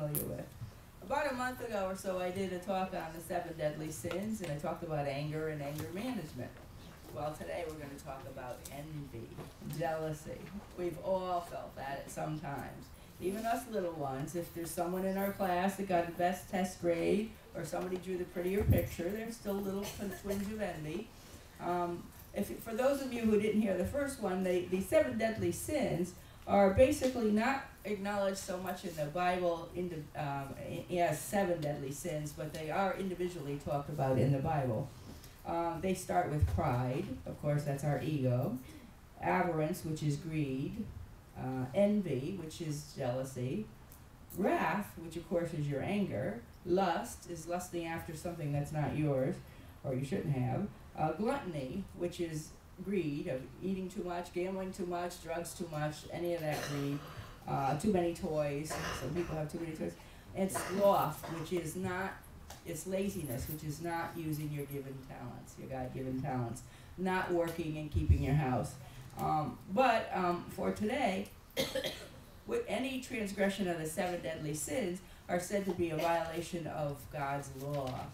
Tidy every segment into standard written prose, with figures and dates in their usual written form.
familiar with. About a month ago or so, I did a talk on the 7 deadly sins, and I talked about anger and anger management. Well, today we're going to talk about envy, jealousy. We've all felt that at some times. Even us little ones, if there's someone in our class that got the best test grade, or somebody drew the prettier picture, there's still little twinge of envy. For those of you who didn't hear the first one, the 7 deadly sins are basically not acknowledged so much in the Bible as 7 deadly sins, but they are individually talked about in the Bible. They start with pride, of course that's our ego, avarice, which is greed, envy, which is jealousy, wrath, which of course is your anger, lust is lusting after something that's not yours, or you shouldn't have, gluttony, which is greed of eating too much, gambling too much, drugs too much, any of that greed, too many toys, some people have too many toys, and sloth, which is not, it's laziness, which is not using your given talents, your God-given talents, not working and keeping your house. But for today, with any transgression of the 7 deadly sins are said to be a violation of God's law.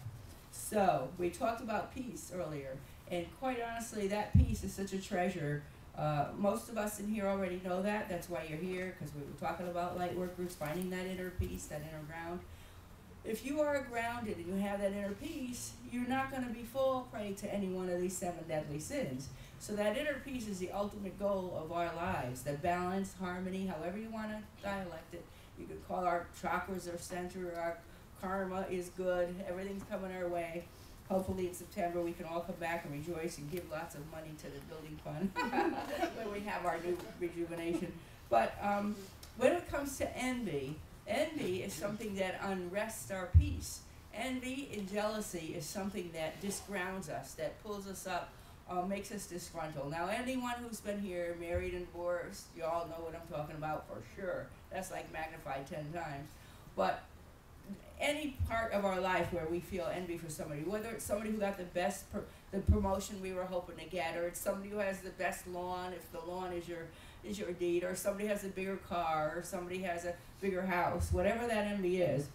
So, we talked about peace earlier, and quite honestly, that peace is such a treasure. Most of us in here already know that. That's why you're here, because we were talking about light work groups, finding that inner peace, that inner ground. If you are grounded and you have that inner peace, you're not going to be full prey to any one of these 7 deadly sins. So that inner peace is the ultimate goal of our lives, the balance, harmony, however you want to dialect it. You could call our chakras our center, our karma is good, everything's coming our way. Hopefully in September we can all come back and rejoice and give lots of money to the building fund when we have our new rejuvenation. But when it comes to envy, envy is something that unrests our peace. Envy and jealousy is something that disgrounds us, that pulls us up, makes us disgruntled. Now, anyone who's been here, married and divorced, you all know what I'm talking about for sure. That's like magnified 10 times. But any part of our life where we feel envy for somebody, whether it's somebody who got the promotion we were hoping to get, or it's somebody who has the best lawn, if the lawn is your deed, or somebody has a bigger car, or somebody has a bigger house, whatever that envy is.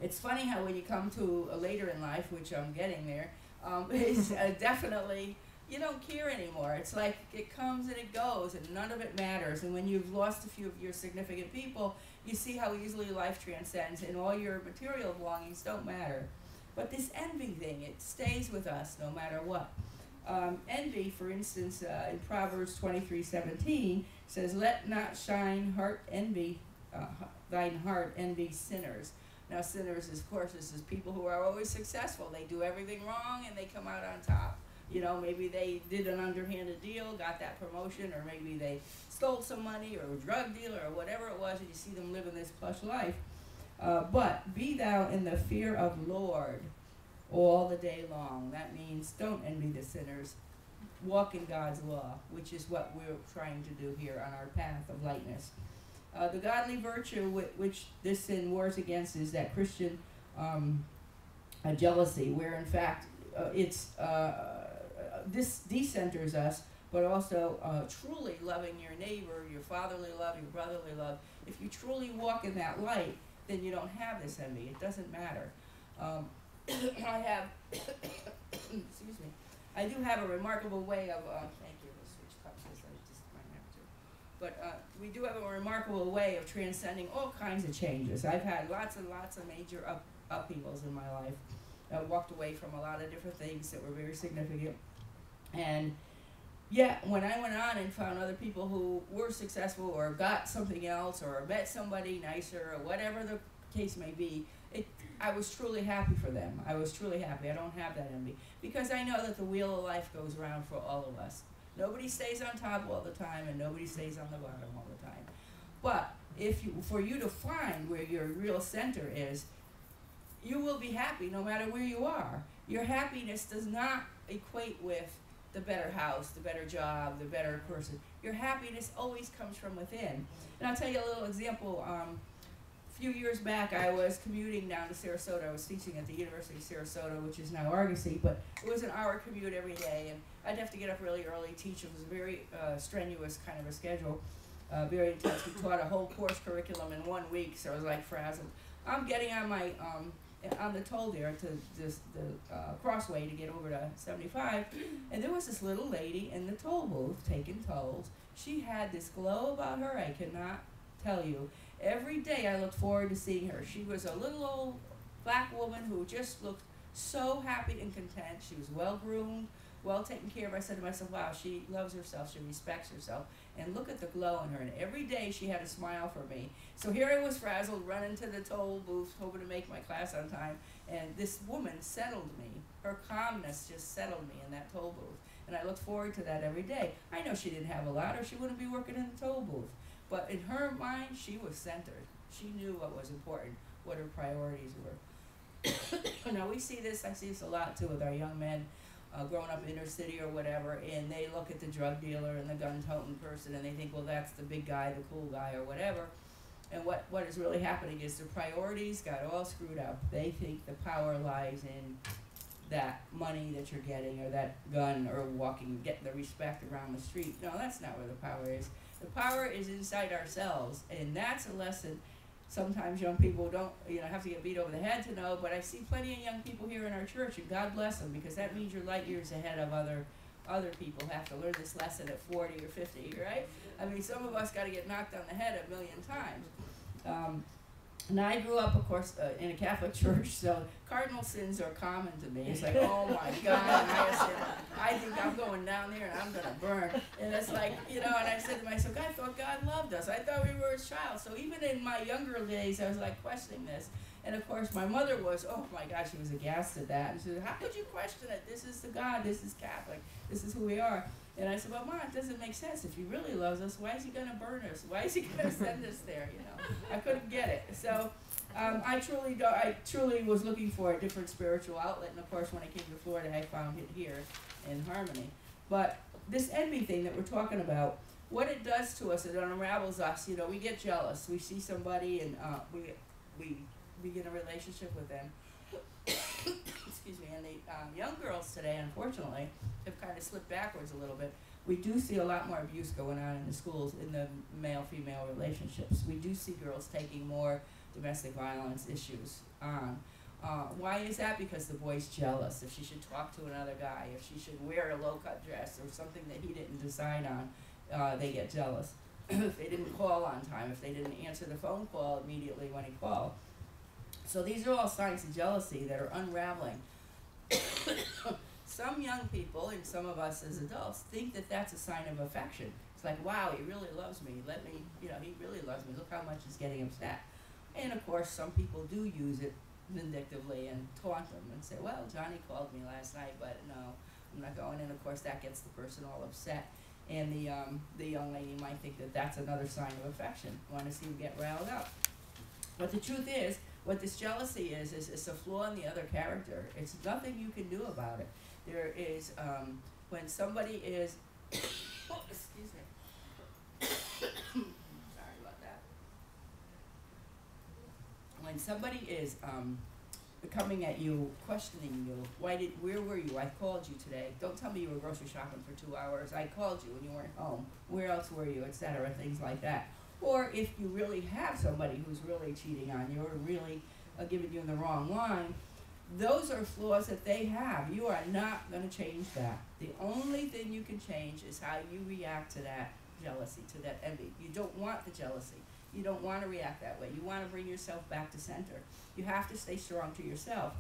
It's funny how when you come to a later in life, which I'm getting there, it's definitely, you don't care anymore. It's like it comes and it goes and none of it matters. And when you've lost a few of your significant people, you see how easily life transcends and all your material belongings don't matter. But this envy thing, it stays with us no matter what. Envy, for instance, in Proverbs 23:17 says, "Let not thine heart envy sinners." Now, sinners, of course, this is people who are always successful. They do everything wrong and they come out on top. You know, maybe they did an underhanded deal, got that promotion, or maybe they stole some money, or a drug dealer, or whatever it was, and you see them living this plush life. But be thou in the fear of Lord all the day long. That means don't envy the sinners. Walk in God's law, which is what we're trying to do here on our path of lightness. The godly virtue which this sin wars against is that Christian jealousy, where in fact this decenters us, but also truly loving your neighbor, your fatherly love, your brotherly love. If you truly walk in that light, then you don't have this envy. It doesn't matter. I have, excuse me, I do have a remarkable way of, thank you, we'll switch cups, I just might have to. But we do have a remarkable way of transcending all kinds of changes. I've had lots and lots of major upheavals in my life. I walked away from a lot of different things that were very significant. And yet, when I went on and found other people who were successful or got something else or met somebody nicer or whatever the case may be, I was truly happy for them. I was truly happy. I don't have that envy. Because I know that the wheel of life goes around for all of us. Nobody stays on top all the time and nobody stays on the bottom all the time. But for you to find where your real center is, you will be happy no matter where you are. Your happiness does not equate with the better house, the better job, the better person. Your happiness always comes from within. And I'll tell you a little example. A few years back, I was commuting down to Sarasota. I was teaching at the University of Sarasota, which is now Argosy, but it was an hour commute every day, and I'd have to get up really early, teach. It was a very strenuous kind of a schedule. very intense. We taught a whole course curriculum in 1 week, so I was like frazzled. I'm getting on my on the toll there to the crossway to get over to 75, and there was this little lady in the toll booth taking tolls. She had this glow about her I cannot tell you. Every day I looked forward to seeing her. She was a little old black woman who just looked so happy and content. She was well groomed, well taken care of. I said to myself, wow, she loves herself, she respects herself, and look at the glow in her. And every day she had a smile for me. So here I was frazzled, running to the toll booth, hoping to make my class on time, and this woman settled me. Her calmness just settled me in that toll booth, and I look forward to that every day. I know she didn't have a lot, or she wouldn't be working in the toll booth, but in her mind, she was centered. She knew what was important, what her priorities were. Now we see this, I see this a lot too with our young men, growing up inner city or whatever, and they look at the drug dealer and the gun-toting person and they think, well, that's the big guy, the cool guy, or whatever. And what is really happening is their priorities got all screwed up. They think the power lies in that money that you're getting, or that gun, or walking, getting the respect around the street. No, that's not where the power is. The power is inside ourselves, and that's a lesson sometimes young people don't, have to get beat over the head to know, but I see plenty of young people here in our church, and God bless them, because that means you're light years ahead of other people have to learn this lesson at 40 or 50, right? I mean, some of us got to get knocked on the head a million times. And I grew up, of course, in a Catholic church, so cardinal sins are common to me. It's like, oh my God, and I think I'm going down there and I'm going to burn. And it's like, and I said to myself, I thought God loved us. I thought we were his child. So even in my younger days, I was like questioning this. And of course, my mother was, oh my God, she was aghast at that. And she said, how could you question it? This is the God, this is Catholic, this is who we are. And I said, well, Mom, it doesn't make sense. If he really loves us, why is he going to burn us? Why is he going to send us there? I couldn't get it. So I truly was looking for a different spiritual outlet. And of course, when I came to Florida, I found it here in Harmony. But this envy thing that we're talking about, what it does to us, it unravels us. We get jealous. We see somebody and we begin a relationship with them. Excuse me. And the young girls today, unfortunately, have kind of slipped backwards a little bit. We do see a lot more abuse going on in the schools in the male-female relationships. We do see girls taking more domestic violence issues on. Why is that? Because the boy's jealous. If she should talk to another guy, if she should wear a low-cut dress or something that he didn't decide on, they get jealous. If they didn't call on time, if they didn't answer the phone call immediately when he called. So these are all signs of jealousy that are unraveling. Some young people, and some of us as adults, think that that's a sign of affection. It's like, wow, he really loves me. He really loves me. Look how much he's getting upset. And of course, some people do use it vindictively and taunt them and say, well, Johnny called me last night, but no, I'm not going. And of course, that gets the person all upset. And the young lady might think that that's another sign of affection. Want to see him get riled up. But the truth is, what this jealousy is a flaw in the other character. It's nothing you can do about it. There is, when somebody is, oh, excuse me. Sorry about that. When somebody is coming at you, questioning you, where were you? I called you today. Don't tell me you were grocery shopping for 2 hours. I called you when you weren't home. Where else were you? Etc. Things like that. Or if you really have somebody who's really cheating on you or really giving you in the wrong line, those are flaws that they have. You are not going to change that. The only thing you can change is how you react to that jealousy, to that envy. You don't want the jealousy. You don't want to react that way. You want to bring yourself back to center. You have to stay strong to yourself.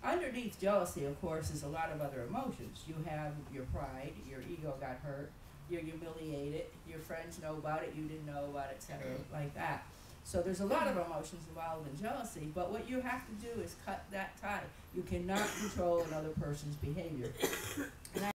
Underneath jealousy, of course, is a lot of other emotions. You have your pride, your ego got hurt, you're humiliated, your friends know about it, you didn't know about it, etc., like that. So there's a lot of emotions involved in jealousy, but what you have to do is cut that tie. You cannot control another person's behavior. And